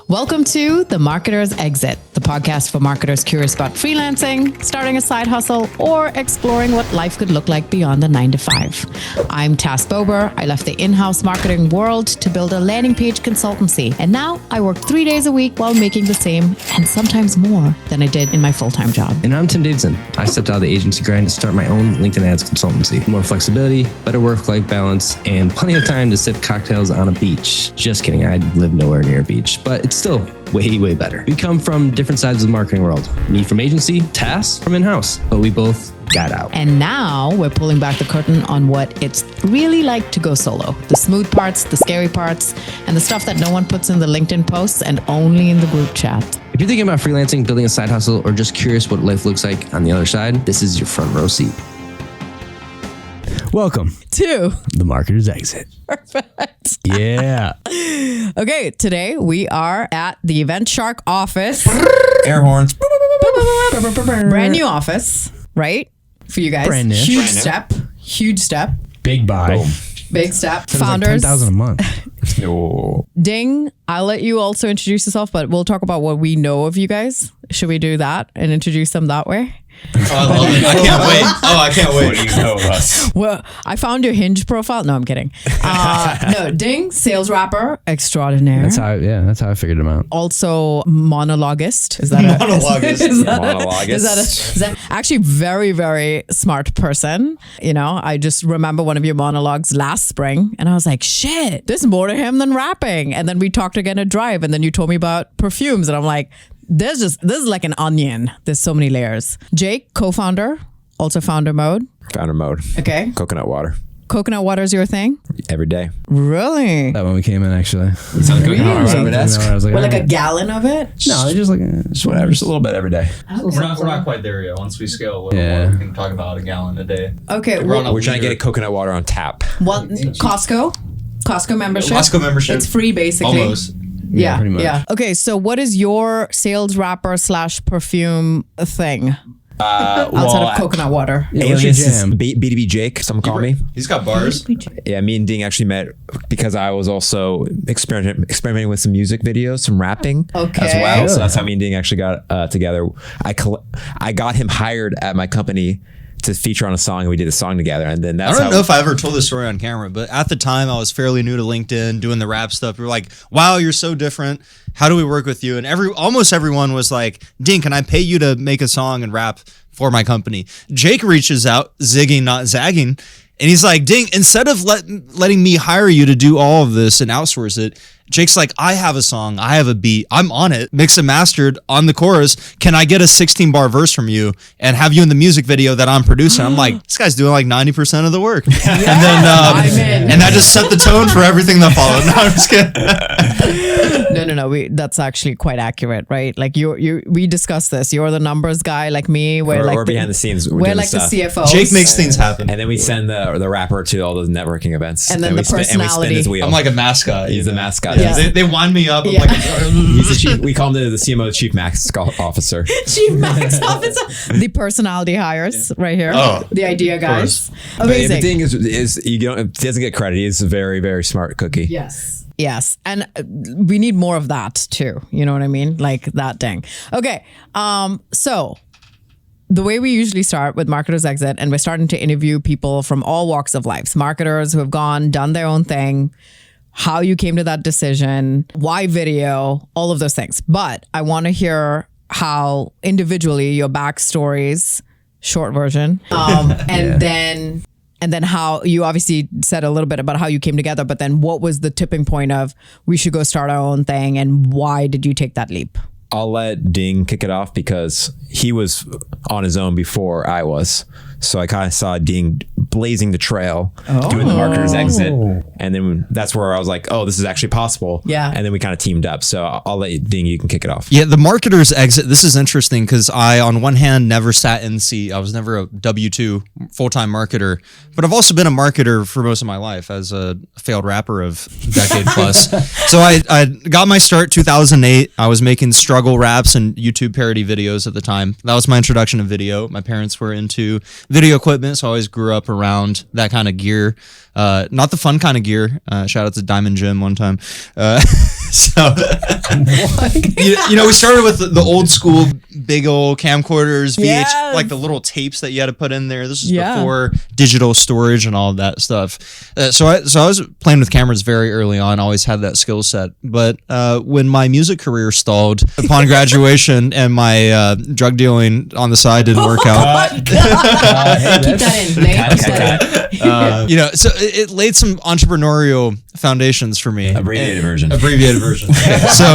Welcome to The Marketer's Exit, the podcast for marketers curious about freelancing, starting a side hustle, or exploring what life could look like beyond the 9 to 5. I'm Tass Bober. I left the in-house marketing world to build a landing page consultancy, and now I work 3 days a week while making the same and sometimes more than I did in my full-time job. And I'm Tim Davidson. I stepped out of the agency grind to start my own LinkedIn ads consultancy. More flexibility, better work-life balance, and plenty of time to sip cocktails on a beach. Just kidding, I live nowhere near a beach, but it's still way better. We come from different sides of the marketing world. Me from agency, Tass from in-house, but we both got out. And now we're pulling back the curtain on what it's really like to go solo. The smooth parts, the scary parts, and the stuff that no one puts in the LinkedIn posts and only in the group chat. If you're thinking about freelancing, building a side hustle, or just curious what life looks like on the other side, this is your front row seat. Welcome to The Marketer's Exit. Perfect. Yeah. Okay, today we are at the Event Shark office. Air horns. Brand new office, right? For you guys. Brand new. Huge step. Big buy. Boom. Big step. It's like Founders. $10,000 a month. No. Ding, I'll let you also introduce yourself, but we'll talk about what we know of you guys. Should we do that and introduce them that way? I can't wait. I can't wait. What do you know of us? Well, I found your Hinge profile. No, I'm kidding. No, Ding, sales rapper extraordinaire. That's how I figured him out. Also monologuist. Is that Monologuist. Is that actually very smart person? You know, I just remember one of your monologues last spring and I was like, shit, there's more to him than rapping. And then we talked again at Drive and then you told me about perfumes and I'm like, this is like an onion. There's so many layers. Jake, co-founder, also founder mode. Founder mode. Okay. Coconut water. Coconut water is your thing? Every day. Really? That when we came in, actually. Sounds good. Really? I was like, Well, like all a gallon of it? No, just like Just whatever. Just a little bit every day. We're not quite there yet. Once we scale a little Yeah. more, we can talk about a gallon a day. Okay. We're on a We're trying to liter. get coconut water on tap. Costco membership. Costco membership. It's free, basically. Almost. Yeah, pretty much. yeah. Okay, so what is your sales rapper / perfume thing outside of coconut water? Yeah, what's your Alias is jam? B2B Jake, some call me. He's got bars. Yeah, me and Ding actually met because I was also experimenting with some music videos, some rapping Okay. as well. So that's how me and Ding actually got together. I got him hired at my company to feature on a song, and we did a song together. And then I don't know if I ever told this story on camera, but at the time I was fairly new to LinkedIn, doing the rap stuff. We were like, wow, you're so different. How do we work with you? And almost everyone was like, Ding, can I pay you to make a song and rap for my company? Jake reaches out, zigging, not zagging. And he's like, Ding, instead of letting me hire you to do all of this and outsource it, Jake's like, I have a song, I have a beat, I'm on it, mixed and mastered on the chorus. Can I get a 16-bar verse from you and have you in the music video that I'm producing? I'm like, this guy's doing like 90% of the work. And then, I'm in. and that just set the tone for everything that followed. No, I'm just kidding. No. That's actually quite accurate, right? Like we discussed this. You're the numbers guy, like me. We're behind the scenes. We're like the CFO. Jake makes things happen. And then we send the rapper to all those networking events. And then the we spin personality. his wheel. I'm like a mascot. He's the mascot. Yeah. They wind me up. I'm Yeah. like, He's the chief, we call him the CMO, the chief mascot officer. Chief Max Officer. The personality hires right here. Oh, the idea guys. But the Amazing. thing is he doesn't get credit. He's a very smart cookie. Yes. And we need more of that too. You know what I mean? Like that dang. Okay. So the way we usually start with Marketer's Exit, and we're starting to interview people from all walks of life, marketers who have done their own thing, how you came to that decision, why video, all of those things. But I want to hear how individually your backstories, short version, and then how you obviously said a little bit about how you came together, but then what was the tipping point of we should go start our own thing, and why did you take that leap? I'll let Ding kick it off because he was on his own before I was. So I kind of saw Ding blazing the trail, doing the Marketer's Exit. And then that's where I was like, oh, this is actually possible. Yeah. And then we kind of teamed up. So I'll let Ding, you can kick it off. yeah, the Marketer's Exit. This is interesting because I, on one hand, never sat in the seat. I was never a W-2 full-time marketer, but I've also been a marketer for most of my life as a failed rapper of a decade plus. So I got my start 2008. I was making struggle raps and YouTube parody videos at the time. That was my introduction to video. My parents were into video equipment, so I always grew up around that kind of gear. Not the fun kind of gear. Shout out to Diamond Jim one time. So, you know, we started with the old school big old camcorders, Yes. like the little tapes that you had to put in there. This is Yeah. before digital storage and all of that stuff. So I was playing with cameras very early on. Always had that skill set. But when my music career stalled upon graduation and my drug dealing on the side didn't work out, Keep that in. Nate. Keep that in. you know, so it laid some entrepreneurial foundations for me. Abbreviated version. Abbreviated version. So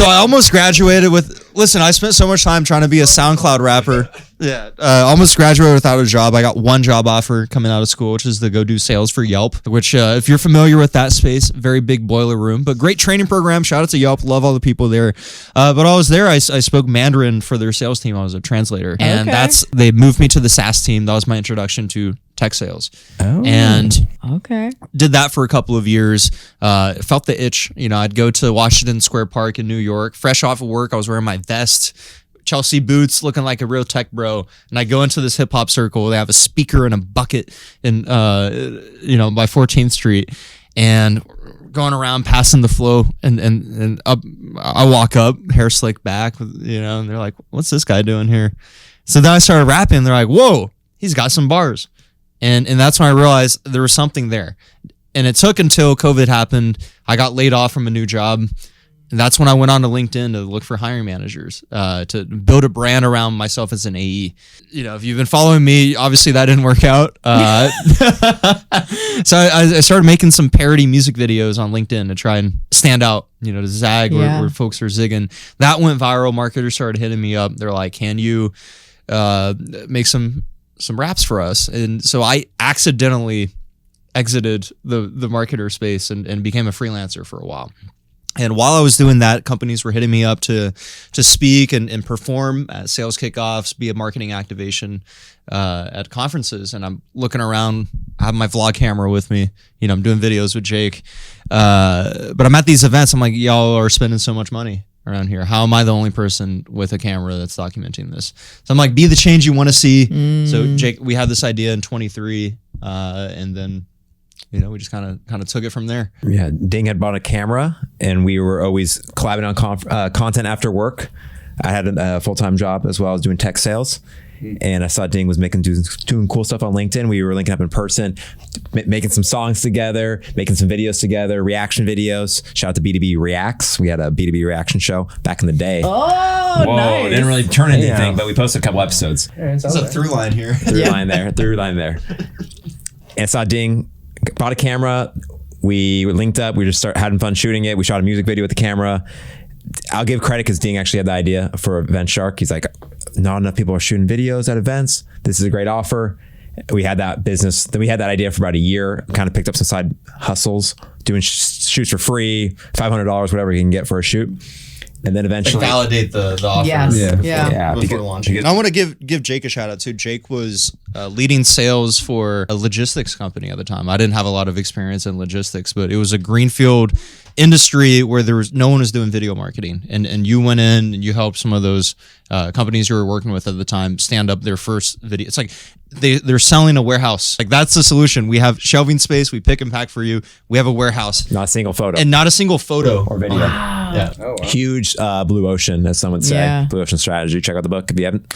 I almost graduated with. Listen, I spent so much time trying to be a SoundCloud rapper. Yeah, almost graduated without a job. I got one job offer coming out of school, which is to go do sales for Yelp. Which, if you're familiar with that space, very big boiler room, but great training program. Shout out to Yelp. Love all the people there. But while I was there, I spoke Mandarin for their sales team. I was a translator, and Okay. they moved me to the SaaS team. That was my introduction to tech sales, and Okay. did that for a couple of years. Felt the itch. You know, I'd go to Washington Square Park in New York, fresh off of work. I was wearing my vest, Chelsea boots, looking like a real tech bro. And I go into this hip hop circle. They have a speaker and a bucket in, by 14th Street, and going around passing the flow, and up. I walk up, hair slicked back, and they're like, "What's this guy doing here?" So then I started rapping. They're like, "Whoa, he's got some bars." And that's when I realized there was something there. And it took until COVID happened. I got laid off from a new job. And that's when I went on to LinkedIn to look for hiring managers, to build a brand around myself as an AE. You know, if you've been following me, obviously that didn't work out. So I started making some parody music videos on LinkedIn to try and stand out, to zag where folks are zigging. That went viral. Marketers started hitting me up. They're like, "Can you make some raps for us?" And so I accidentally exited the marketer space and became a freelancer for a while. And while I was doing that, companies were hitting me up to speak and perform at sales kickoffs, be a marketing activation at conferences. And I'm looking around, I have my vlog camera with me. I'm doing videos with Jake. But I'm at these events. I'm like, y'all are spending so much money around here. How am I the only person with a camera that's documenting this? So I'm like, be the change you want to see. So Jake, we had this idea in 23, and then we just kind of took it from there. Yeah, Ding had bought a camera, and we were always collabing on content after work. I had a full-time job as well as doing tech sales, and I saw Ding was doing cool stuff on LinkedIn. We were linking up in person, making some songs together, making some videos together, reaction videos. Shout out to B2B Reacts. We had a B2B reaction show back in the day. Oh, nice. It didn't really turn into anything, but we posted a couple episodes. There's a through line here. Through line there. And I saw Ding bought a camera. We linked up. We just started having fun shooting it. We shot a music video with the camera. I'll give credit because Ding actually had the idea for Event Shark. He's like, not enough people are shooting videos at events. This is a great offer. We had that business. Then we had that idea for about a year. Kind of picked up some side hustles, doing shoots for free, $500, whatever you can get for a shoot. And then eventually validate the offer. Yes. Yeah, Before launching. And I want to give Jake a shout out too. Jake was leading sales for a logistics company at the time. I didn't have a lot of experience in logistics, but it was a greenfield industry where no one was doing video marketing, and you went in and you helped some of those companies you were working with at the time stand up their first video. It's like they're selling a warehouse. Like, that's the solution. We have shelving space. We pick and pack for you. We have a warehouse. not a single photo And not a single photo or video. Yeah. Huge blue ocean, as some would say. Yeah. Blue Ocean Strategy. Check out the book if you haven't.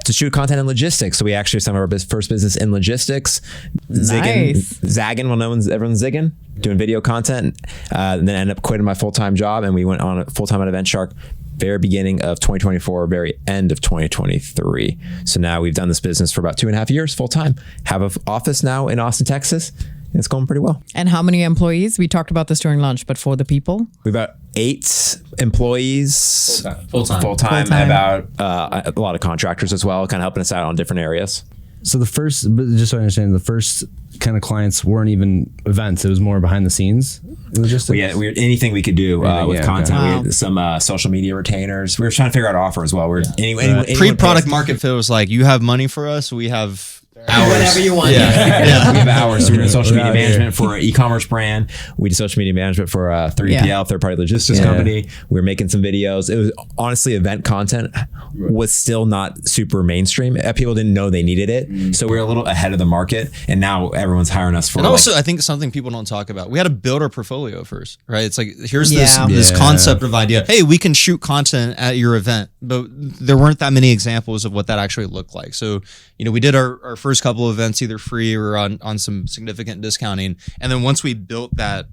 To shoot content in logistics. So we actually some of our first business in logistics. Nice. Zagging, well known as everyone's zigging, doing video content. And then ended up quitting my full-time job, and we went on full-time at Event Shark very beginning of 2024, very end of 2023. So now we've done this business for about 2.5 years full-time. Have an office now in Austin, Texas. And it's going pretty well. And how many employees? We talked about this during lunch, but for the people? We've got 8 employees. Full-time. Full-time. Full-time. About a lot of contractors as well, kind of helping us out on different areas. So but just so I understand, the first kind of clients weren't even events. It was more behind the scenes. Logistics. We had anything we could do with yeah, content. okay. We had some social media retainers. We were trying to figure out offer as well. We're anyone Pre-product pissed. market fit was like, you have money for us. We have Whatever you want. Yeah. We have hours. So we're doing social media Out here. management for an e-commerce brand. We do social media management for a 3PL, Yeah. third-party logistics company. We were making some videos. It was honestly event content was still not super mainstream. People didn't know they needed it. So we were a little ahead of the market. And now everyone's hiring us for And also, I think something people don't talk about, we had to build our portfolio first, right? It's like, here's this Yeah. this Yeah. concept of idea. Hey, we can shoot content at your event, but there weren't that many examples of what that actually looked like. So, we did our first couple of events either free or on some significant discounting. And then once we built that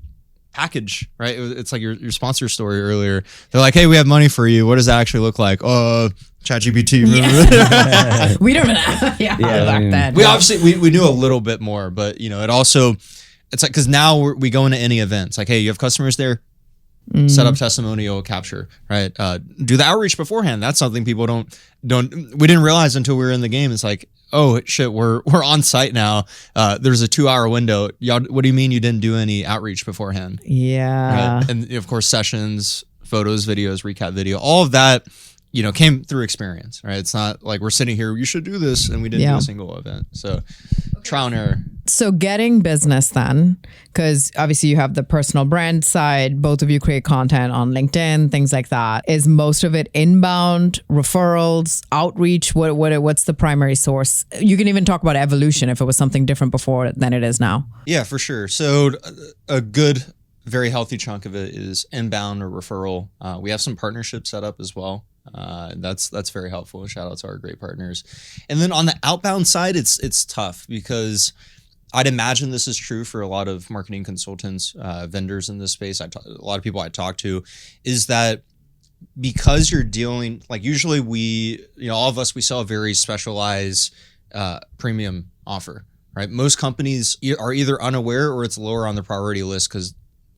package, right? It's like your sponsor story earlier. They're like, hey, we have money for you. What does that actually look like? ChatGPT. We don't know. Yeah, back then. We obviously we knew a little bit more, but it also, it's like, because now we go into any event. It's like, hey, you have customers there, set up testimonial capture, right? Do the outreach beforehand. That's something people we didn't realize until we were in the game. It's like, oh shit, we're on site now. There's a 2-hour window. Y'all, what do you mean you didn't do any outreach beforehand? Yeah. Right? And of course, sessions, photos, videos, recap video, all of that, came through experience, right? It's not like we're sitting here, you should do this, and we didn't do a single event. So trial and error. So getting business then, because obviously you have the personal brand side, both of you create content on LinkedIn, things like that. Is most of it inbound, referrals, outreach? What's the primary source? You can even talk about evolution if it was something different before than it is now. Yeah, for sure. So a good, very healthy chunk of it is inbound or referral. We have some partnerships set up as well. That's very helpful. Shout out to our great partners. And then on the outbound side, it's tough because I'd imagine this is true for a lot of marketing consultants, vendors in this space. A lot of people I talk to is that because you're dealing, like usually all of us, we sell a very specialized premium offer, right? Most companies are either unaware or it's lower on the priority list because,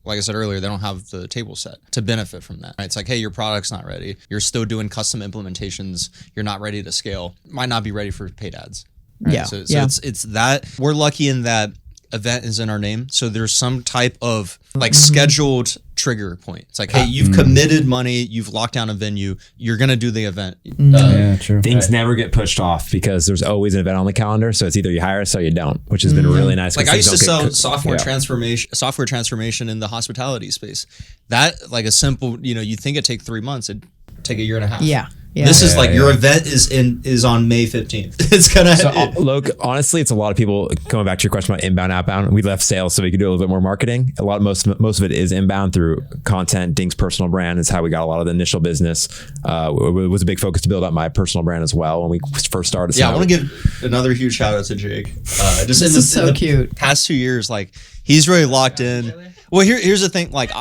like I said earlier, they don't have the table set to benefit from that. Right? It's like, hey, your product's not ready. You're still doing custom implementations. You're not ready to scale. Might not be ready for paid ads. Right? Yeah. So it's that. We're lucky in that event is in our name. So there's some type of like scheduled trigger point. It's like, hey, you've committed money. You've locked down a venue. You're going to do the event. Yeah, true. Things never get pushed off because there's always an event on the calendar. So it's either you hire us or you don't, which has been really nice. Like I used to sell software transformation. transformation in the hospitality space. That like a simple, you think it'd take 3 months, it'd take a year and a half. Yeah. Yeah. This is like your event is on May 15th. It's gonna. So, look, honestly, it's a lot of people coming back to your question about inbound, outbound. We left sales so we could do a little bit more marketing. Most of it is inbound through content. Dink's personal brand is how we got a lot of the initial business. It was a big focus to build up my personal brand as well when we first started. Yeah, I want to give another huge shout out to Jake. Just This is so cute. Past 2 years, like he's really locked in. Well, here's the thing, like.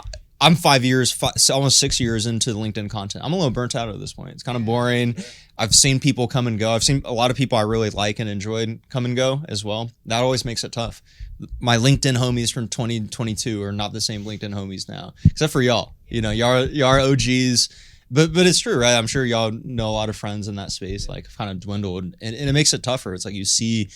I'm 5 years, almost 6 years into the LinkedIn content. I'm a little burnt out at this point. It's kind of boring. I've seen people come and go. I've seen a lot of people I really like and enjoyed come and go as well. That always makes it tough. My LinkedIn homies from 2022 are not the same LinkedIn homies now, except for y'all. Y'all are OGs. But it's true, right? I'm sure y'all know a lot of friends in that space, like kind of dwindled. And it makes it tougher. It's like you see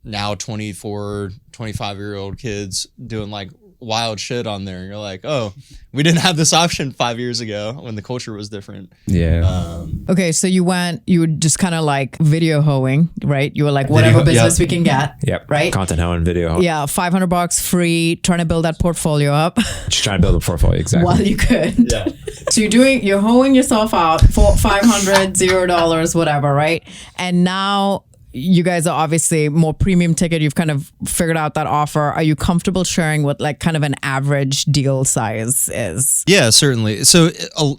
now 24, 25-year-old kids doing like wild shit on there. And you're like, oh, we didn't have this option 5 years ago when the culture was different. Yeah. Okay, so you were just kind of like video hoeing, right? You were like, whatever business we can get. Yep. Right? Content hoeing, video hoeing. Yeah, $500 free, trying to build that portfolio up Just trying to build a portfolio. Exactly. while you could. Yeah. So you're hoeing yourself out for $500, $0, whatever, right? And now you guys are obviously more premium ticket. You've kind of figured out that offer. Are you comfortable sharing what like kind of an average deal size is? Yeah, certainly. So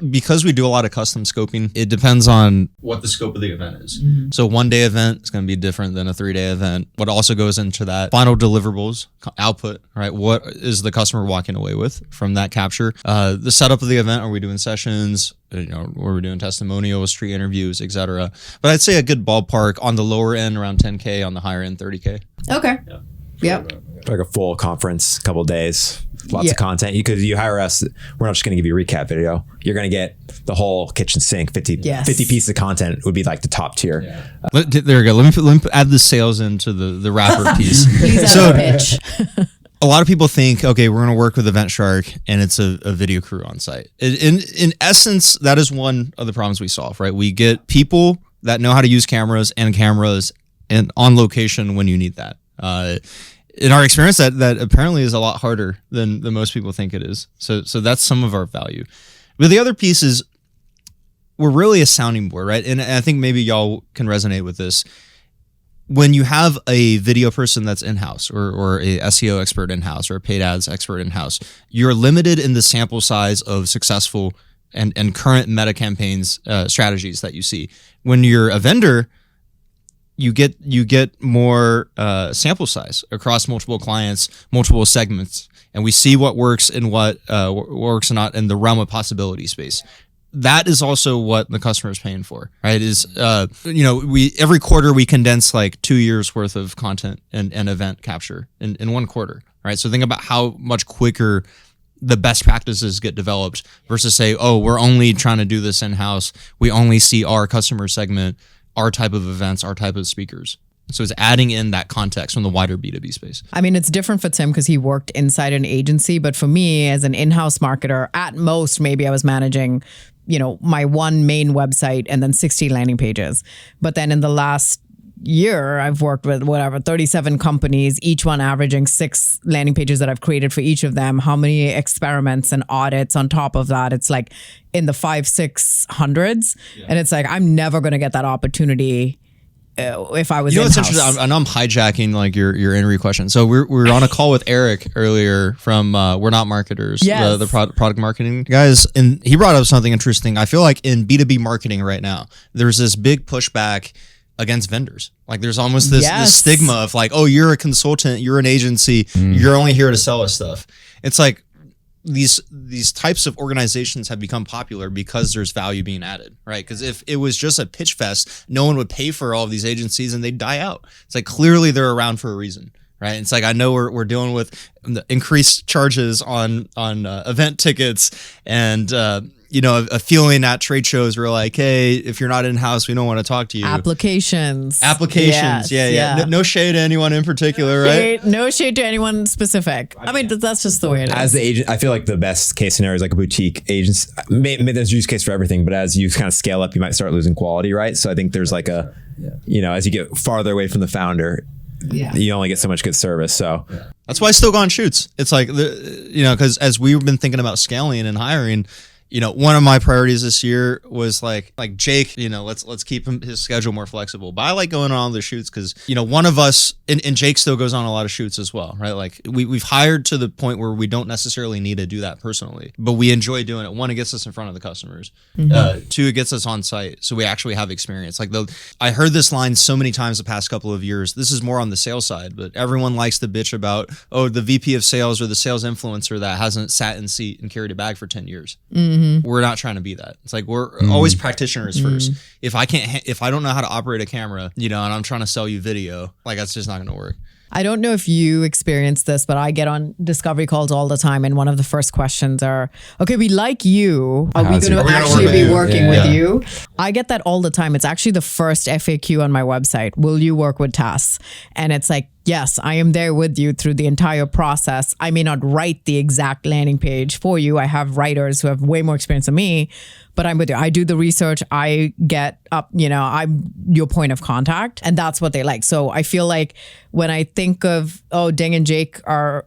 because we do a lot of custom scoping, it depends on what the scope of the event is. So 1 day event is going to be different than a 3 day event. What also goes into that final deliverables, output, right? What is the customer walking away with from that capture? The setup of the event, are we doing sessions? Where we're doing testimonials, street interviews, etc. But I'd say a good ballpark on the lower end around 10K, on the higher end 30K. Okay. Yep. Like a full conference, couple of days, lots of content. Because you hire us, we're not just going to give you a recap video. You're going to get the whole kitchen sink, 50 pieces of content would be like the top tier. There we go. Let me add the sales into the wrapper piece. Please add a pitch. A lot of people think, okay, we're going to work with Event Shark and it's a video crew on site. In essence, that is one of the problems we solve, right? We get people that know how to use cameras and and on location when you need that. In our experience, that apparently is a lot harder than most people think it is. So that's some of our value. But the other piece is we're really a sounding board, right? And I think maybe y'all can resonate with this. When you have a video person that's in-house or a SEO expert in-house or a paid ads expert in-house, you're limited in the sample size of successful and current meta campaigns strategies that you see. When you're a vendor, you get more sample size across multiple clients, multiple segments, and we see what works and what works not in the realm of possibility space. That is also what the customer is paying for, right? Is we every quarter we condense like 2 years worth of content and event capture in one quarter, right? So think about how much quicker the best practices get developed versus say, oh, we're only trying to do this in-house. We only see our customer segment, our type of events, our type of speakers. So it's adding in that context from the wider B2B space. I mean, it's different for Tim because he worked inside an agency, but for me as an in-house marketer, at most, maybe I was managing, my one main website and then 60 landing pages. But then in the last year, I've worked with 37 companies, each one averaging 6 landing pages that I've created for each of them. How many experiments and audits on top of that? It's like in the 500-600s. Yeah. And it's like, I'm never going to get that opportunity if I was what's in-house. interesting? I know I'm hijacking like your interview question. So we were on a call with Eric earlier from We're Not Marketers, yes. the product marketing guys, and he brought up something interesting. I feel like in B2B marketing right now, there's this big pushback against vendors. Like there's almost this stigma of like, oh, you're a consultant, you're an agency, you're only here to sell us stuff. It's like these types of organizations have become popular because there's value being added, right? Because if it was just a pitch fest, no one would pay for all of these agencies and they'd die out. It's like clearly they're around for a reason, right? It's like I know we're dealing with the increased charges on event tickets and a feeling at trade shows where like, hey, if you're not in-house, we don't want to talk to you. Applications. Yes, yeah. No shade to anyone in particular, right? No shade to anyone specific. I mean, that's just the way it is. As the agent, I feel like the best case scenario is like a boutique agency. Maybe there's a use case for everything, but as you kind of scale up, you might start losing quality, right? So I think there's like as you get farther away from the founder, you only get so much good service. So that's why I still go on shoots. It's like, because as we've been thinking about scaling and hiring, one of my priorities this year was like Jake, let's keep his schedule more flexible. But I like going on all the shoots because, one of us, and Jake still goes on a lot of shoots as well, right? Like we've hired to the point where we don't necessarily need to do that personally, but we enjoy doing it. One, it gets us in front of the customers. Two, it gets us on site. So we actually have experience. Like I heard this line so many times the past couple of years. This is more on the sales side, but everyone likes to bitch about, oh, the VP of sales or the sales influencer that hasn't sat in seat and carried a bag for 10 years. We're not trying to be that. It's like we're always practitioners first. If I don't know how to operate a camera, and I'm trying to sell you video, like that's just not going to work. I don't know if you experience this, but I get on discovery calls all the time. And one of the first questions are, okay, we like you. Are we going to actually be working with you? I get that all the time. It's actually the first FAQ on my website. Will you work with TAS? And it's like, yes, I am there with you through the entire process. I may not write the exact landing page for you. I have writers who have way more experience than me, but I'm with you. I do the research. I get up, I'm your point of contact, and that's what they like. So I feel like when I think of, oh, Ding and Jake are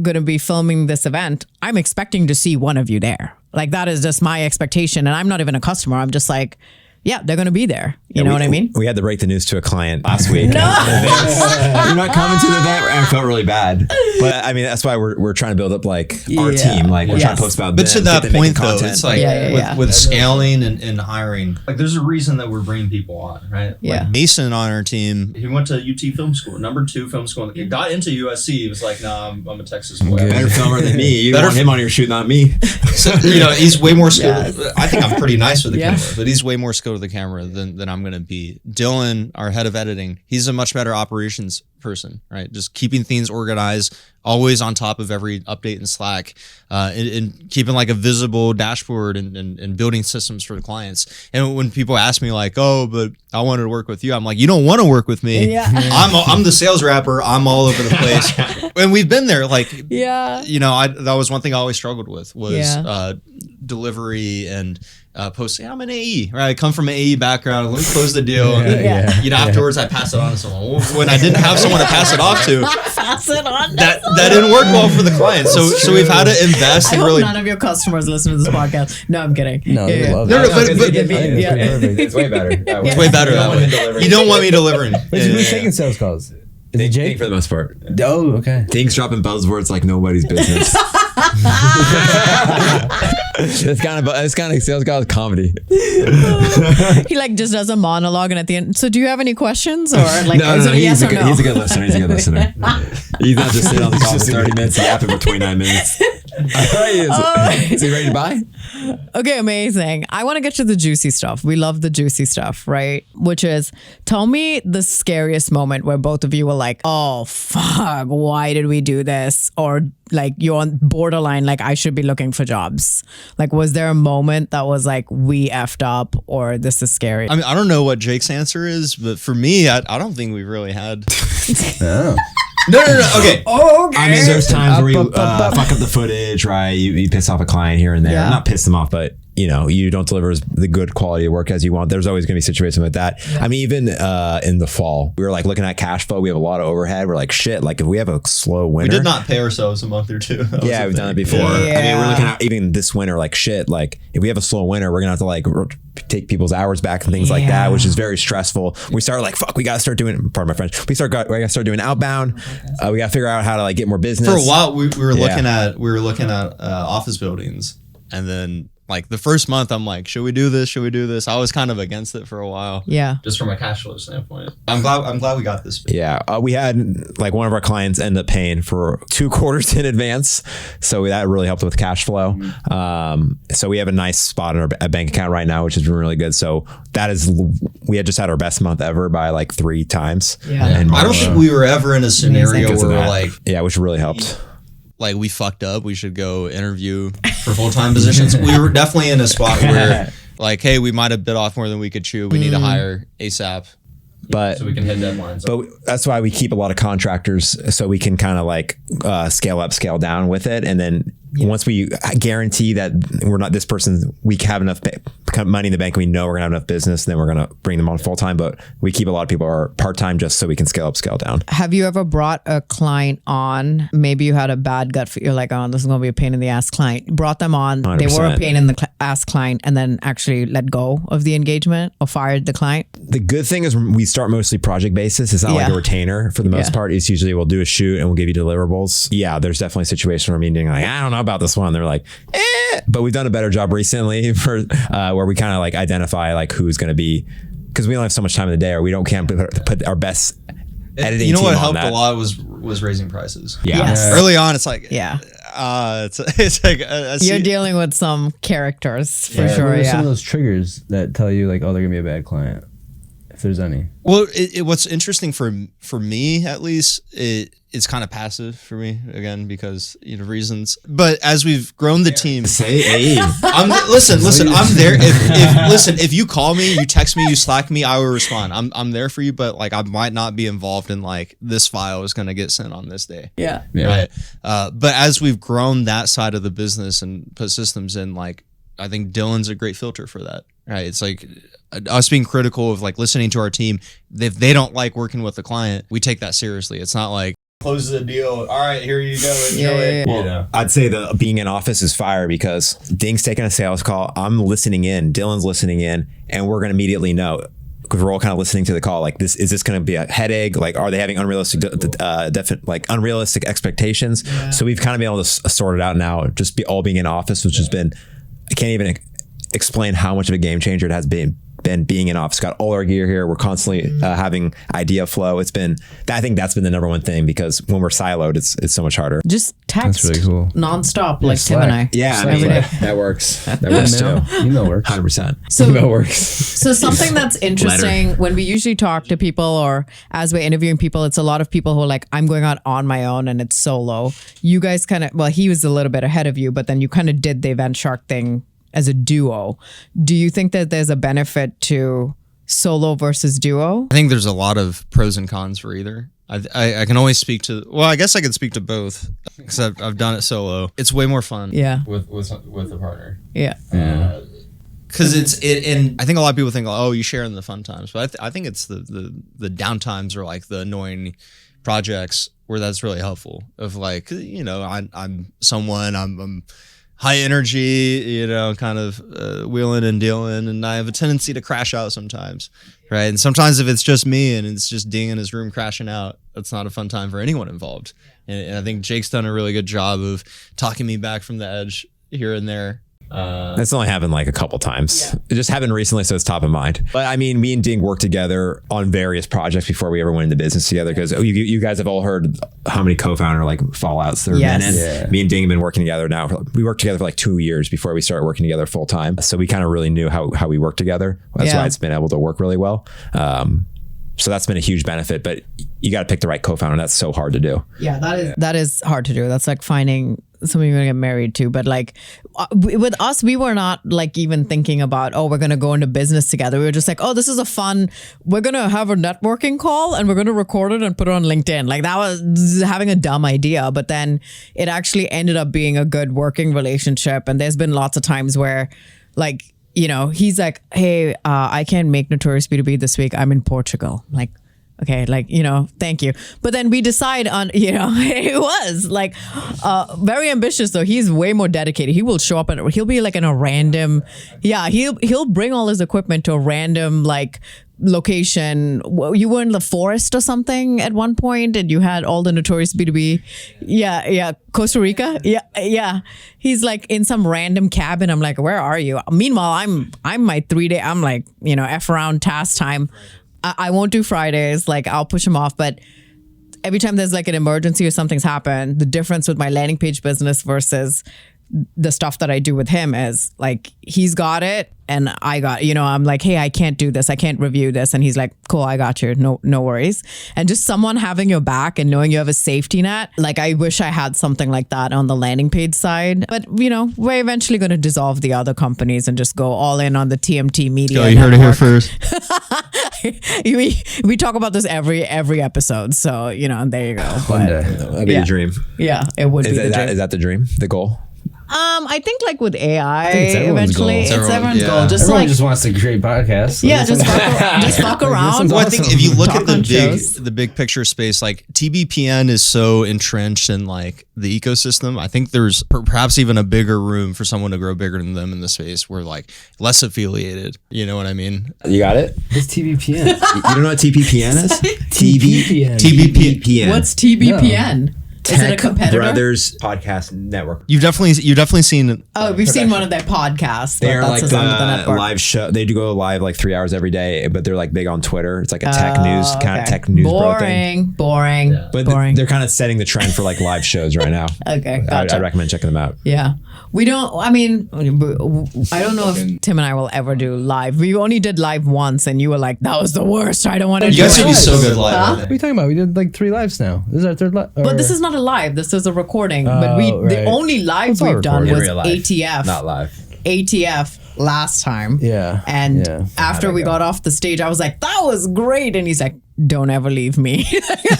going to be filming this event, I'm expecting to see one of you there. Like that is just my expectation. And I'm not even a customer. I'm just like, yeah, they're going to be there. You know what I mean? We had to break the news to a client last week. No. You're not coming to the event. I felt really bad. But I mean, that's why we're trying to build up like our team. Like we're trying to post about But them, to that point though, content. it's like with scaling and hiring, like there's a reason that we're bringing people on, right? Yeah. Like Mason on our team, He went to UT Film School, #2 film school. He got into USC. He was like, "Nah, I'm a Texas boy." Better filmer than me. You Better want him on your shoot, not me. So, he's way more skilled. Yes. I think I'm pretty nice with the Yeah. camera, but he's way more skilled with the camera than I'm going to be. Dylan, our head of editing, he's a much better operations person, right? Just keeping things organized, always on top of every update in Slack, and keeping like a visible dashboard and building systems for the clients. And when people ask me like, oh, but I wanted to work with you, I'm like, you don't want to work with me. Yeah. I'm the sales rapper. I'm all over the place. And we've been there. Like, Yeah. you know, that was one thing I always struggled with was Yeah. delivery and posting. I'm an AE, right? I come from an AE background. Let me close the deal. Yeah. You know, afterwards I pass it on to someone. When I didn't have someone to pass it off to, Pass it on. that didn't work well for the client. So we've had to invest I and hope really. none of your customers listen to this podcast. No, I'm kidding. No, they love No, it. no, but- I think it's perfect. It's way better. It's way better that way. You don't want me delivering. Wait, so who's taking sales calls? Is it Jake? Ding for the most part. Oh, okay. Ding's dropping buzzwords like nobody's business. It's kind of sales guy comedy. He like just does a monologue and at the end. So do you have any questions or like is it a yes or no? He's a good listener. He's a good listener. He's not just sitting on the call for 30 minutes. He's yapping for 29 minutes. Is he ready to buy? Okay, amazing. I want to get to the juicy stuff. We love the juicy stuff, right? Which is, tell me the scariest moment where both of you were like, oh, fuck, why did we do this? Or like you're on borderline, like I should be looking for jobs. Like, was there a moment that was like, we effed up or this is scary? I mean, I don't know what Jake's answer is, but for me, I don't think we really had. Oh. No. Okay. Okay. I mean, there's times where you fuck up the footage, right? You piss off a client here and there. Yeah. Not piss them off, but you know, you don't deliver the good quality of work as you want. There's always going to be situations like that. Yeah. I mean, even in the fall, we were like looking at cash flow. We have a lot of overhead. We're like, shit, like if we have a slow winter. We did not pay ourselves a month or two. Yeah, we've done it before. Yeah. I mean, we're looking at even this winter, like shit, like if we have a slow winter, we're going to have to like take people's hours back and things like that, which is very stressful. We started like, fuck, we got to start doing, pardon my French, we got to start doing outbound. We got to figure out how to like get more business. For a while, we were looking at office buildings, and then like the first month, I'm like, should we do this? Should we do this? I was kind of against it for a while. Yeah. Just from a cash flow standpoint. I'm glad we got this. Yeah, we had like one of our clients end up paying for 2 quarters in advance, so that really helped with cash flow. So we have a nice spot in our bank account right now, which has been really good. So that is, we had just had our best month ever by like 3 times. Yeah. And I don't think we were ever in a scenario because of where that. like which really helped. like we fucked up. We should go interview for full-time positions. We were definitely in a spot where like, hey, we might have bit off more than we could chew. We need to hire ASAP. But So we can hit deadlines. But that's why we keep a lot of contractors, so we can kind of like scale up, scale down with it. And then once we guarantee that we're not this person, we have enough money in the bank, we know we're gonna have enough business, then we're gonna bring them on full time. But we keep a lot of people are part time just so we can scale up, scale down. Have you ever brought a client on? Maybe you had a bad gut feel. You're like, oh, this is going to be a pain in the ass client. Brought them on. 100%. They were a pain in the ass client and then actually let go of the engagement or fired the client. The good thing is we start mostly project basis. It's not like a retainer for the most part. It's usually we'll do a shoot and we'll give you deliverables. Yeah, there's definitely a situation where I'm being like, I don't know about this one. They're like, but we've done a better job recently for where we kind of like identify like who's going to be, because we don't have so much time in the day, or we can't put our best editing. You know team what on helped that. a lot was raising prices. Yeah. Yes. Early on, it's like it's like You're dealing with some characters for What sure. are some of Yeah. those triggers that tell you like, oh, they're gonna be a bad client, if there's any? Well, what's interesting for me at least, it's kind of passive for me again because reasons. But as we've grown the team, Say, listen. I'm there. If you call me, you text me, you Slack me, I will respond. I'm there for you. But like I might not be involved in like this file is gonna get sent on this day. Yeah. Right. But as we've grown that side of the business and put systems in, like I think Dylan's a great filter for that. Right. It's like us being critical of like listening to our team. If they don't like working with the client, we take that seriously. It's not like close the deal. All right, here you go. Enjoy it. Well, I'd say the being in office is fire because Ding's taking a sales call. I'm listening in. Dylan's listening in, and we're going to immediately know because we're all kind of listening to the call. Like, is this going to be a headache? Like, are they having unrealistic, unrealistic expectations? Yeah. So we've kind of been able to sort it out now. Just all being in office, which has been, I can't even explain how much of a game changer it has been being in office. Got all our gear here. We're constantly having idea flow. It's been, I think that's been the number one thing because when we're siloed, it's so much harder. Just text really cool. nonstop like Tim Slack. and I. Yeah, every day. that works. That works too. You know, it works. 100%. So- that works. So something that's interesting when we usually talk to people or as we're interviewing people, it's a lot of people who are like, I'm going out on my own and it's solo. You guys kind of, well, he was a little bit ahead of you, but then you kind of did the Event Shark thing as a duo. Do you think that there's a benefit to solo versus duo? I think there's a lot of pros and cons for either. I can only speak to, well, I guess I can speak to both because I've done it solo. It's way more fun. Yeah. With a partner. Yeah. Because and I think a lot of people think, oh, you share in the fun times, but I think it's the down times or like the annoying projects where that's really helpful. Of like, you know, I'm someone, I'm high energy, you know, kind of wheeling and dealing, and I have a tendency to crash out sometimes, right? And sometimes if it's just me and it's just Ding in his room crashing out, that's not a fun time for anyone involved. And I think Jake's done a really good job of talking me back from the edge here and there. That's only happened like a couple times. It just happened recently, so it's top of mind. But I mean, me and Ding worked together on various projects before we ever went into business together. Because you guys have all heard how many co-founder like fallouts there have Yes. been. And Yeah. me and Ding have been working together now. We worked together for like 2 years before we started working together full time. So we kind of really knew how we work together. That's Yeah. why it's been able to work really well. So that's been a huge benefit. But you got to pick the right co-founder. That's so hard to do. Yeah, that is hard to do. That's like finding somebody you're gonna get married to. But like with us, we were not like even thinking about, oh, we're gonna go into business together. We were just like, oh, this is a fun, we're gonna have a networking call and we're gonna record it and put it on LinkedIn. Like that was having a dumb idea, but then it actually ended up being a good working relationship. And there's been lots of times where like, you know, he's like, hey, I can't make Notorious B2B this week. I'm in Portugal. Like, okay, like, you know, thank you. But then we decide on, you know, it was like very ambitious though. He's way more dedicated. He will show up and he'll be like in a random, he'll bring all his equipment to a random like location. You were in the forest or something at one point and you had all the Notorious B2B. Yeah. Costa Rica. Yeah. He's like in some random cabin. I'm like, where are you? Meanwhile, I'm my 3-day, I'm like, you know, F around task time. I won't do Fridays. Like I'll push them off. But every time there's like an emergency or something's happened, the difference with my landing page business versus the stuff that I do with him is like, he's got it and I got, you know, I'm like, hey, I can't do this. I can't review this. And he's like, cool, I got you. No worries. And just someone having your back and knowing you have a safety net. Like I wish I had something like that on the landing page side. But, you know, we're eventually going to dissolve the other companies and just go all in on the TMT media. Oh, you heard it here network. first. we talk about this every episode. So, you know, there you go. One But day. That'd be Yeah. the dream. yeah, it would be the dream. Is that the dream? The goal? I think like with AI, it's everyone's eventually goal. it's Everyone- everyone's yeah. goal. Just Everyone like just wants to create podcasts. yeah, just fuck around. Well, I think if you look at Talk on shows. the big picture space, like TBPN is so entrenched in like the ecosystem. I think there's perhaps even a bigger room for someone to grow bigger than them in the space where like less affiliated. You know what I mean? You got it? It's TBPN. You don't know what TPPN is? TBPN. TBPN. What's TBPN? Is it a Tech competitor? Brothers Podcast Network. You've definitely seen. Oh, we've seen one of their podcasts. But They're that's like just under the the network. live show. They do go live like 3 hours every day, but they're like big on Twitter. It's like a tech news kind of Okay. tech news bro thing. Boring. But boring. they're kind of setting the trend for like live shows right now. Okay, I gotcha. recommend checking them out. Yeah. We don't, I mean, I don't know if Tim and I will ever do live. We only did live once and you were like, that was the worst. I don't want to do You guys it. would be so good live. What are you talking about? We did like 3 lives now. This is our 3rd live. But this is not a live. This is a recording. But the right. only live It's all we've done recorded. was Real ATF. Not live. ATF last time. Yeah. And Yeah. after we got off the stage, I was like, that was great. And he's like, don't ever leave me.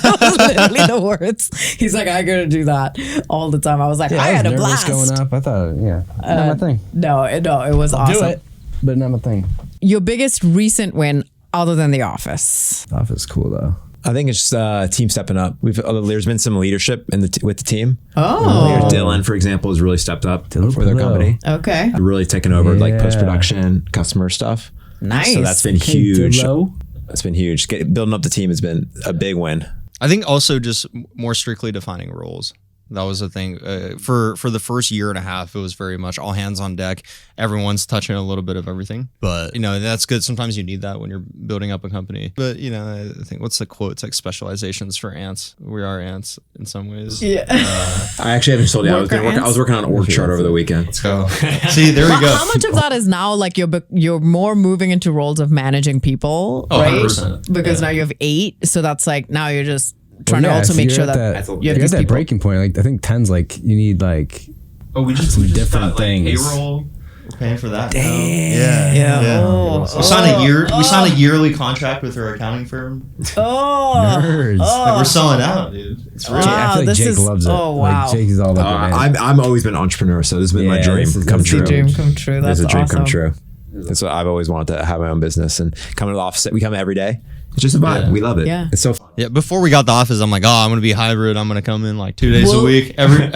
That was literally the words. He's like, I gotta do that all the time. I was like, I had a nervous blast. going up. I thought, not my thing. No, it was Do awesome. it, but not my thing. Your biggest recent win other than The Office? Office is cool though. I think it's just team stepping up. There's been some leadership in with the team. Oh, Dylan, for example, has really stepped up Dylan for their Pillow. company. okay. Really taken over like Yeah. post production, customer stuff. Nice. So that's been huge. Dillo. It's been huge. Building up the team has been a big win. I think also just more strictly defining roles. That was the thing. For the first year and a half, it was very much all hands on deck. Everyone's touching a little bit of everything. But, that's good. Sometimes you need that when you're building up a company. But, I think, what's the quote? It's like specializations for ants. We are ants in some ways. Yeah. I actually haven't told you. I was working on an org chart over the weekend. Let's go. See, there we go. How much of that is now like you're more moving into roles of managing people, right? 100%. Because now you have 8. So that's like now you're just trying to also so make you're sure at that you you're have at these that people. breaking point. Like I think 10's like you need like We just different got, things. Payroll. We're paying for that. Yeah. Oh. We signed a yearly contract with our accounting firm. nerds. Like, we're selling out, dude. It's real. I feel like this Jake is- loves it. oh, wow. Like Jake is all about it. I'm always been an entrepreneur, so this has been my Yeah, dream this is- come this is true. a Dream come true. That's It's a dream awesome. come true. That's what I've always wanted to have my own business and come to the office. We come every day. It's just a vibe. Yeah. We love it. Yeah. It's so fun. Yeah, before we got the office, I'm like, I'm gonna be hybrid. I'm gonna come in like 2 days a week, every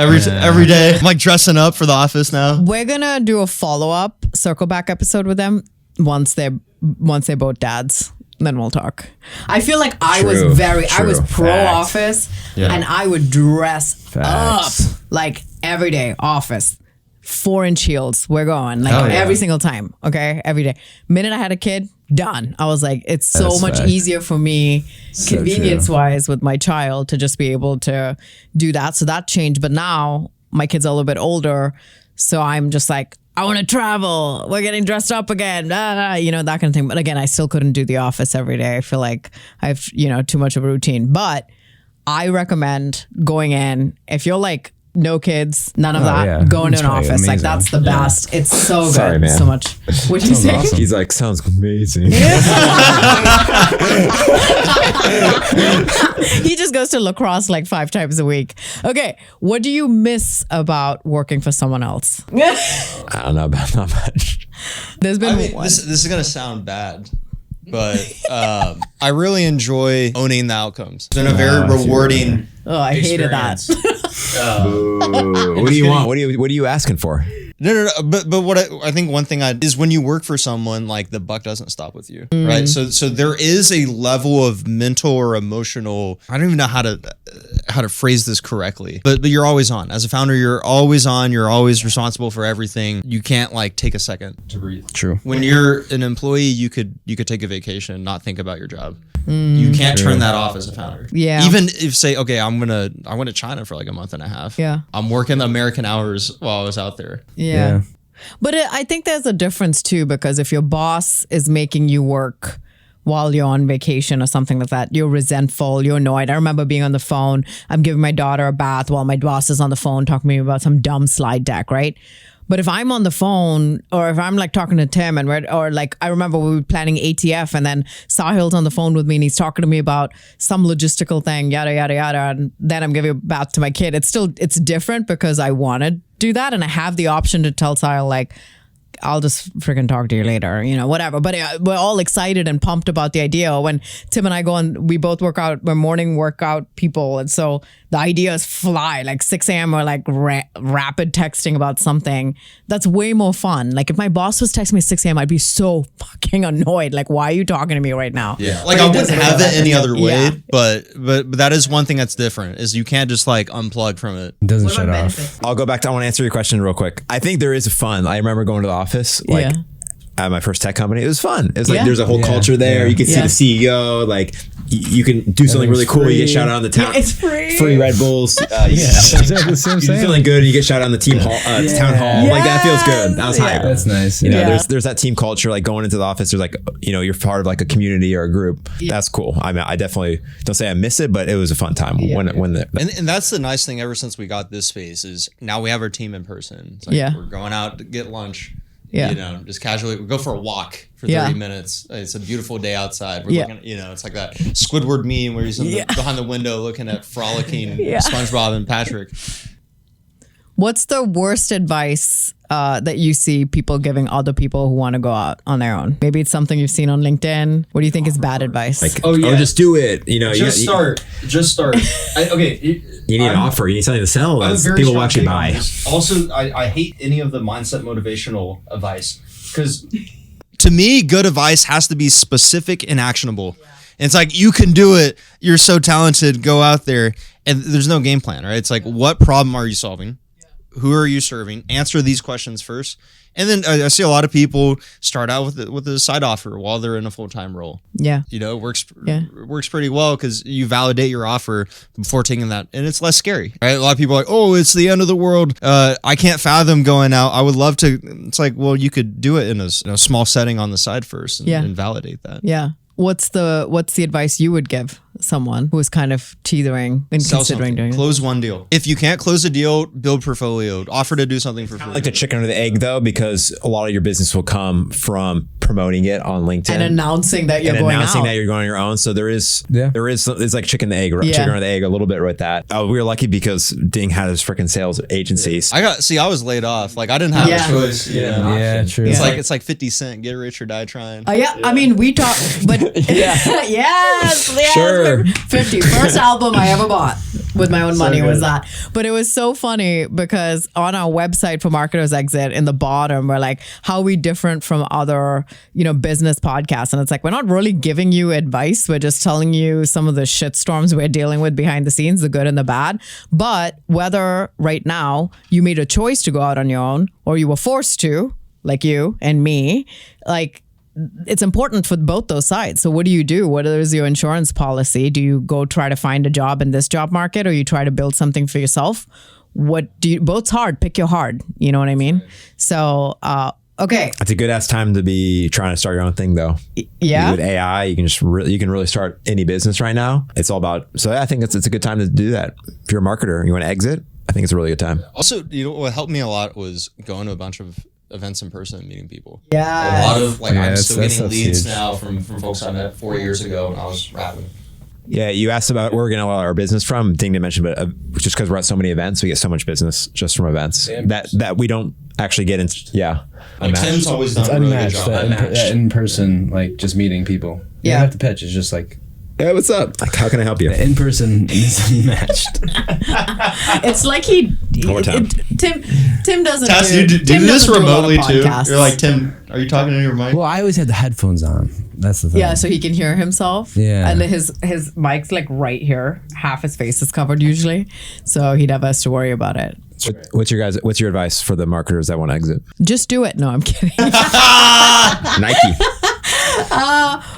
day. I'm like dressing up for the office now. We're gonna do a follow-up circle back episode with them once they're both dads. Then we'll talk. I feel like I was True. pro Facts. office, Yeah. and I would dress Facts. up like every day. Office, 4-inch heels. We're going like Hell yeah. every single time. Okay, every day. Minute I had a kid, done. I was like, it's so That's much facts. easier for me, So convenience wise, with my child to just be able to do that. So that changed. But now my kid's a little bit older, so I'm just like, I want to travel. We're getting dressed up again. That kind of thing. But again, I still couldn't do the office every day. I feel like I have, too much of a routine. But I recommend going in if you're like no kids, none of that. yeah. Going to It's an probably office, like amazing. that's the best. It's so good, Sorry, man. so much. What do you say? awesome. He's like, sounds amazing. He just goes to lacrosse like 5 times a week. Okay, what do you miss about working for someone else? I don't know about not much. There's been I mean, one. this is gonna sound bad, but I really enjoy owning the outcomes. It's been a very rewarding. Oh, I hated that. What do you want? What are you asking for? No. But what I think one thing is when you work for someone, like the buck doesn't stop with you, right? So there is a level of mental or emotional. I don't even know how to phrase this correctly, but you're always on. As a founder, you're always on. You're always responsible for everything. You can't like take a second to breathe. True. When you're an employee, you could take a vacation, not think about your job. You can't turn that off as a founder. Yeah. Even if say, okay, I went to China for like a month and a half. Yeah. I'm working the American hours while I was out there. Yeah. But I think there's a difference too, because if your boss is making you work while you're on vacation or something like that, you're resentful, you're annoyed. I remember being on the phone, I'm giving my daughter a bath while my boss is on the phone talking to me about some dumb slide deck, right? But if I'm on the phone or if I'm like talking to Tim or like I remember we were planning ATF and then Sahil's on the phone with me and he's talking to me about some logistical thing, yada, yada, yada. And then I'm giving a bath to my kid. It's different because I want to do that. And I have the option to tell Sahil like, I'll just freaking talk to you later, whatever. But we're all excited and pumped about the idea. When Tim and I go on, we both work out, we're morning workout people. And so the ideas fly like 6 a.m. or like rapid texting about something. That's way more fun. Like if my boss was texting me at 6 a.m., I'd be so fucking annoyed. Like, why are you talking to me right now? Yeah, like But I it wouldn't doesn't have go it that any other different. way, Yeah. but that is one thing that's different is you can't just like unplug from it. It doesn't shut off. I'll go back to, I want to answer your question real quick. I think there is fun. I remember going to the office, like Yeah. at my first tech company. It was fun. It was like, Yeah. there's a whole Yeah. culture there. Yeah. You can see Yeah. the CEO, like you can do something really Everything's cool. You get free. shouted out on the town. Yeah, it's free. Free Red Bulls. Exactly the same You're thing. feeling good. And you get shouted out on the team hall, town hall. Like that feels good. That was hype. That's nice. You know, Yeah. there's that team culture, like going into the office, there's like, you're part of like a community or a group. That's cool. I mean, I definitely don't say I miss it, but it was a fun time when And that's the nice thing ever since we got this space is now we have our team in person. It's like Yeah. we're going out to get lunch. Yeah. Just casually, we go for a walk for Yeah. 30 minutes. It's a beautiful day outside. We're Yeah. looking, it's like that Squidward meme where he's behind the window looking at frolicking SpongeBob and Patrick. What's the worst advice that you see people giving other people who want to go out on their own? Maybe it's something you've seen on LinkedIn. What do you think is bad advice? like, Oh, yeah. just do it. You know, Just start. you need an offer. You need something to sell. I'm That's very people will strong actually take on buy. this. Also, I hate any of the mindset motivational advice because To me, good advice has to be specific and actionable. And it's like, you can do it. You're so talented. Go out there. And there's no game plan, right? It's like, what problem are you solving? Who are you serving? Answer these questions first. And then I see a lot of people start out with a side offer while they're in a full-time role. Yeah. You know, it works pretty well because you validate your offer before taking that, and it's less scary, right? A lot of people are like, oh, it's the end of the world. I can't fathom going out. I would love to. It's like, well, you could do it in a small setting on the side first and validate that. Yeah. What's the advice you would give someone who is kind of teetering and Sell considering something. doing it? Close one deal. If you can't close a deal, build portfolio. Offer to do something for free. Like the chicken or the egg, though, because a lot of your business will come from promoting it on LinkedIn And announcing that you're and going announcing out. that you're going on your own. So it's like chicken and the egg, right? Yeah. Chicken or the egg, a little bit with that. We were lucky because Ding had his freaking sales agencies. I was laid off. Like, I didn't have Yeah. a choice. Yeah, true. It's like 50 Cent, get rich or die trying. I mean, we talk, but yes, Sure. 50. First album I ever bought with my own money was that. But it was so funny because on our website for Marketers Exit, in the bottom, we're like, how are we different from other, business podcasts? And it's like, we're not really giving you advice. We're just telling you some of the shitstorms we're dealing with behind the scenes, the good and the bad. But whether right now you made a choice to go out on your own or you were forced to, like you and me, like, it's important for both those sides. So what do you do? What is your insurance policy? Do you go try to find a job in this job market, or you try to build something for yourself? Both's hard. Pick your hard. You know what I mean? So, okay. It's a good ass time to be trying to start your own thing, though. Yeah. With AI, you can really start any business right now. It's all about. So I think it's a good time to do that. If you're a marketer and you want to exit, I think it's a really good time. Also, what helped me a lot was going to a bunch of events in person and meeting people. Yeah. A lot of I'm that's- still that getting stuff's leads huge. now from folks I met 4 years ago when I was rapping. Yeah, you asked about where we're getting a lot of our business from. Ding didn't mention, but just because we're at so many events, we get so much business just from events that we don't actually get into. Yeah, Like, Tim's always done It's a really good unmatched. job. That in person, like just meeting people. You Yeah. don't have to pitch. It's just like hey, what's up? Like, how can I help you? in person is unmatched. It's like more time. Tim doesn't Tess, do, you do Tim this doesn't do a lot of remotely too. podcasts. You're like, Tim, are you talking to your mic? Well, I always had the headphones on. That's the thing. Yeah, so he can hear himself. Yeah. And his mic's like right here. Half his face is covered usually. So he never has to worry about it. What's your advice for the marketers that want to exit? Just do it. No, I'm kidding. Nike.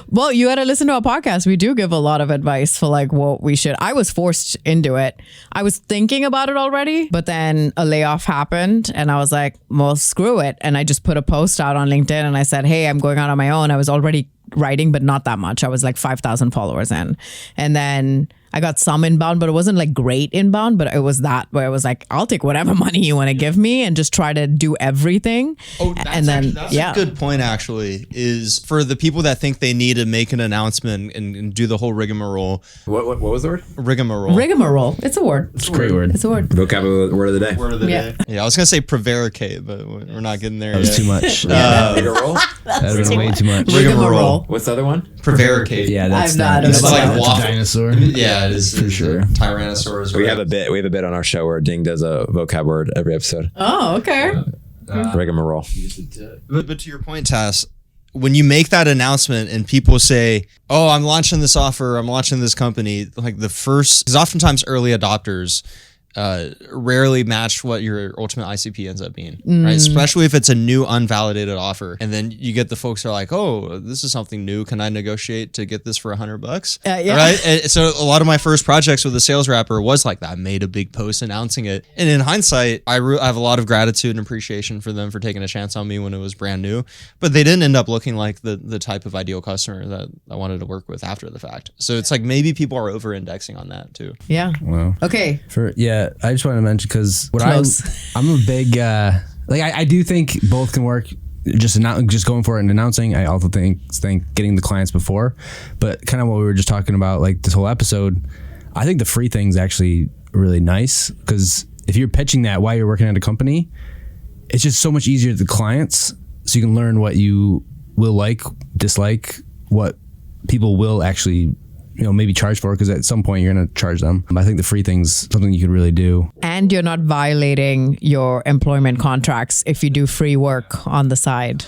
Well, you got to listen to our podcast. We do give a lot of advice for like what we should. I was forced into it. I was thinking about it already, but then a layoff happened and I was like, well, screw it. And I just put a post out on LinkedIn and I said, hey, I'm going out on my own. I was already writing, but not that much. I was like 5,000 followers in. And then I got some inbound, but it wasn't like great inbound, but it was that where I was like, I'll take whatever money you want to give me and just try to do everything. That's a good point, actually, is for the people that think they need to make an announcement and do the whole rigmarole. What was the word? Rigmarole. Rigmarole. It's a word. It's a great word. It's a word. Vocabulary word of the day. Word of the Yeah. day. Yeah, I was going to say prevaricate, but we're not getting there That was yet. too much. Rigmarole? That was way too much. Rigmarole. What's the other one? Prevaricate. Yeah, that's I've not- It's It's like that's a waffle. dinosaur. Yeah, it is. For sure. Tyrannosaurus. We have a bit on our show where Ding does a vocab word every episode. Oh, okay. Rigmarole. But to your point, Tass, when you make that announcement and people say, oh, I'm launching this offer, I'm launching this company, like the first, because oftentimes early adopters rarely match what your ultimate ICP ends up being, right? Especially if it's a new unvalidated offer. And then you get the folks who are like, oh, this is something new. Can I negotiate to get this for $100? Yeah. Right? And so a lot of my first projects with a sales rapper was like that. I made a big post announcing it. And in hindsight, I have a lot of gratitude and appreciation for them for taking a chance on me when it was brand new. But they didn't end up looking like the type of ideal customer that I wanted to work with after the fact. So it's like maybe people are over indexing on that too. Yeah. Wow. Okay. I just want to mention because Close. I'm a big I do think both can work. Just going for it and announcing. I also think getting the clients before, but kind of what we were just talking about, like this whole episode. I think the free thing's actually really nice because if you're pitching that while you're working at a company, it's just so much easier to the clients. So you can learn what you will like, dislike, what people will actually, maybe charge for, because at some point you're going to charge them. I think the free thing's something you could really do. And you're not violating your employment contracts if you do free work on the side.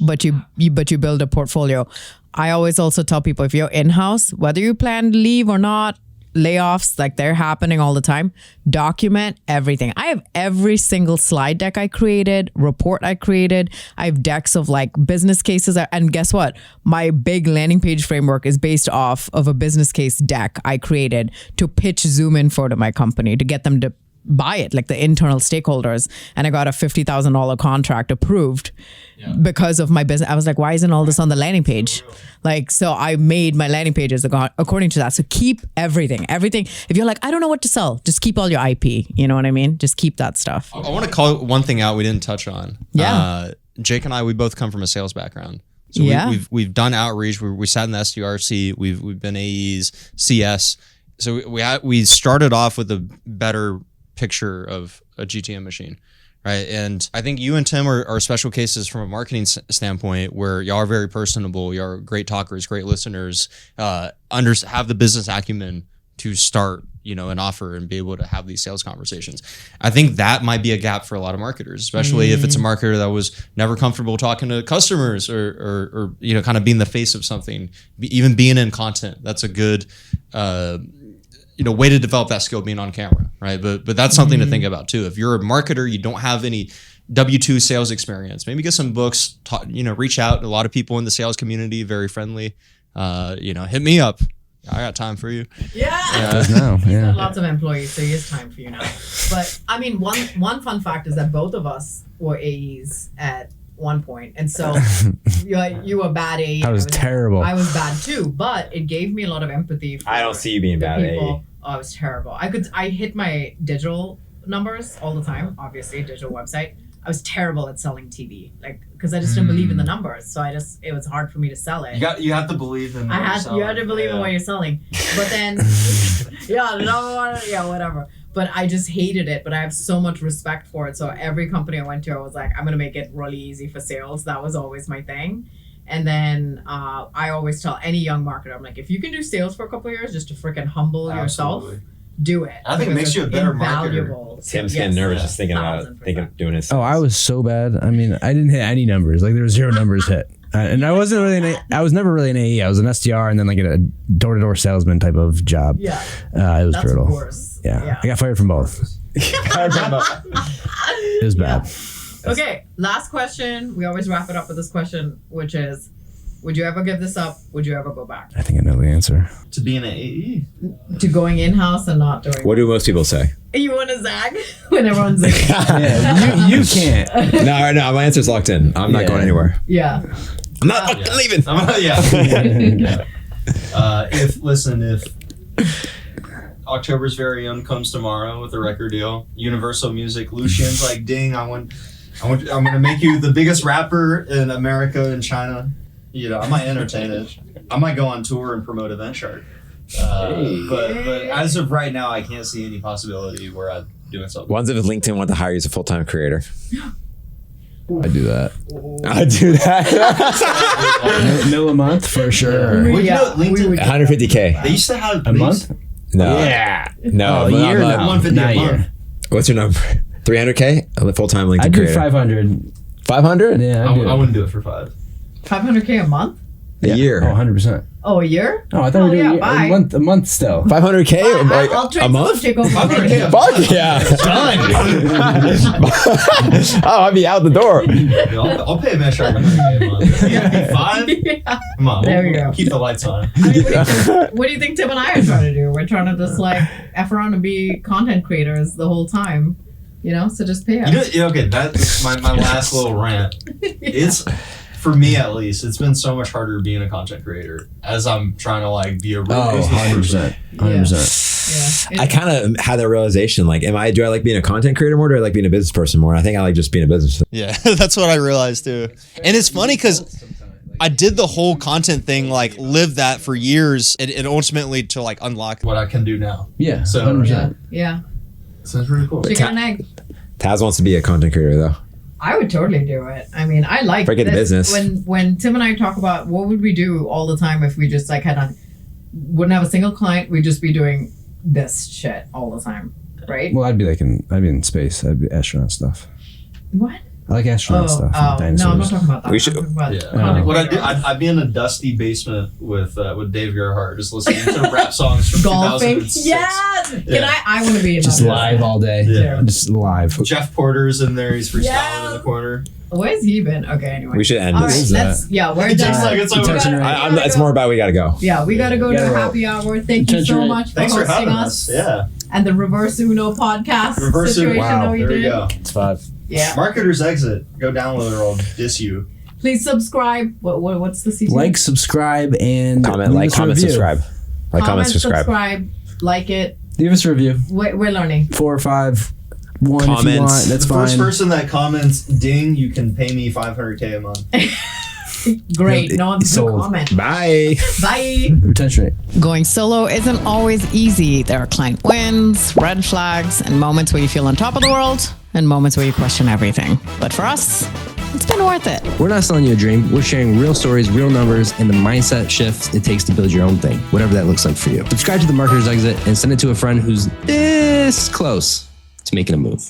But you build a portfolio. I always also tell people, if you're in-house, whether you plan to leave or not, layoffs, like they're happening all the time, document everything. I have every single slide deck I created, report I created. I have decks of like business cases. And guess what? My big landing page framework is based off of a business case deck I created to pitch Zoom Info to my company to get them to buy it, like the internal stakeholders. And I got a $50,000 contract approved because of my business. I was like, why isn't all this on the landing page? Like, so I made my landing pages according to that. So keep everything. If you're like, I don't know what to sell, just keep all your IP. You know what I mean? Just keep that stuff. I want to call one thing out we didn't touch on. Yeah. Jake and I, we both come from a sales background. So Yeah. we've done outreach. We sat in the SDRC. We've been AEs, CS. So we started off with a better picture of a GTM machine, right? And I think you and Tim are special cases from a marketing standpoint, where y'all are very personable. Y'all are great talkers, great listeners, have the business acumen to start, an offer and be able to have these sales conversations. I think that might be a gap for a lot of marketers, especially if it's a marketer that was never comfortable talking to customers or kind of being the face of something, even being in content. That's a good way to develop that skill, being on camera, right? But that's something to think about too. If you're a marketer, you don't have any W-2 sales experience, maybe get some books, reach out. A lot of people in the sales community, very friendly. Hit me up. I got time for you. Yeah. No, yeah. Lots of employees, so he has time for you now. But I mean, one fun fact is that both of us were AEs at one point, and so you were bad AE. I was terrible. I was bad too, but it gave me a lot of empathy. For I don't see you being the bad at people. AE. Oh, I was terrible. I hit my digital numbers all the time. Obviously, digital website. I was terrible at selling TV, because I just didn't believe in the numbers. So it was hard for me to sell it. You have to believe in. You had to believe in what you're selling. But then, whatever. But I just hated it. But I have so much respect for it. So every company I went to, I was like, I'm gonna make it really easy for sales. That was always my thing. And then I always tell any young marketer, I'm like, if you can do sales for a couple of years just to freaking humble yourself, do it. I think it makes you a better marketer. Invaluable. Tim's getting nervous just thinking about 1000%. doing his. Oh, I was so bad. I mean, I didn't hit any numbers. Like there were 0 numbers hit. And I wasn't really, I was never really an AE. I was an SDR and then like a door-to-door salesman type of job. Yeah. It was That's brutal. worse. Yeah. I got fired from both. It was bad. Okay, last question. We always wrap it up with this question, which is, would you ever give this up? Would you ever go back? I think I know the answer. To being an AE. To going in-house and not doing What do most people say? You want to zag when everyone's like, Yeah, you can't. No, my answer's locked in. I'm not going anywhere. yeah. I'm not fucking leaving. If October's Very Own comes tomorrow with a record deal, Universal Music, Lucian's like, ding, I'm gonna make you the biggest rapper in America and China. I might entertain it. I might go on tour and promote Event Shark. But as of right now, I can't see any possibility where I'm doing something. Ones if LinkedIn want to hire you as a full-time creator. I do that. I do that. Mil a month for sure. Well, LinkedIn, 150K. they used to have A month? No. Yeah. No. Oh, a year? not- No. 150 Not a a month. year. What's your number? 300K? A full-time LinkedIn I do creator. 500. 500? Yeah, I I do. wouldn't do it for 5. 500K a month? A year. Oh, 100%. Oh, a year? Oh, I thought we were doing bye. a month still. 500K? I'll trade a month? Take over 500K. Fuck yeah. Oh, I'd be out the door. I'll pay Event Shark 100K a month. Yeah, 5? Yeah. Come on, There we go. keep the lights on. I mean, what do you think Tim and I are trying to do? We're trying to just F around and be content creators the whole time. So just pay us. Okay, that's my last little rant. It's, for me at least, it's been so much harder being a content creator as I'm trying to be a real Oh, business person. 100%. Yeah. I kind of had that realization. Do I like being a content creator more, or do I like being a business person more? I think I like just being a business. Yeah, that's what I realized too. And it's funny because I did the whole content thing, live that for years, and ultimately to unlock. What I can do now. Yeah, So, 100%. Yeah. Sounds pretty cool. Chicken and egg. Taz wants to be a content creator though. I would totally do it. I mean, I like If I get the this. business. When Tim and I talk about what would we do all the time if we just wouldn't have a single client, we'd just be doing this shit all the time, right? Well, I'd be in space. I'd be astronaut stuff. What? I like astronaut stuff. no, I'm Dinosaurs. not talking about that. We I'm should- talking about Yeah. What I'd do, I'd be in a dusty basement with Dave Gerhardt, just listening to rap songs from golfing. 2006. Yes. Can Yeah. I want to be in Just that. live all day. Yeah. Just live. Jeff Porter's in there. He's freestyling Yeah. in the corner. Where's he been? Okay, anyway. We should end All this. right, let's. Yeah, we're It done. takes like it's over. Attention rate. It's more about we gotta go. Yeah, we gotta go to Gotta go. happy hour. Thank you Attention so rate. much for Thanks for hosting having us. us. Yeah. And the Reverse Uno podcast Reverse Uno. situation Wow. that we There we did. go. It's 5. Yeah. Marketer's Exit. Go download it or I'll diss you. Please subscribe. What's the CT? Like, subscribe, and Comment, leave like, us a comment, review. subscribe. Like, comment, subscribe. Like it. Leave us a review. We're learning. 4 or 5. 1 if you Comments. want. That's The fine. first person that comments ding, you can pay me $500K a month. Great. No one's Sold. no comment. Bye. Bye. Retention rate. Going solo isn't always easy. There are client wins, red flags, and moments where you feel on top of the world, and moments where you question everything. But for us, it's been worth it. We're not selling you a dream. We're sharing real stories, real numbers, and the mindset shifts it takes to build your own thing, whatever that looks like for you. Subscribe to the Marketer's Exit and send it to a friend who's this close to making a move.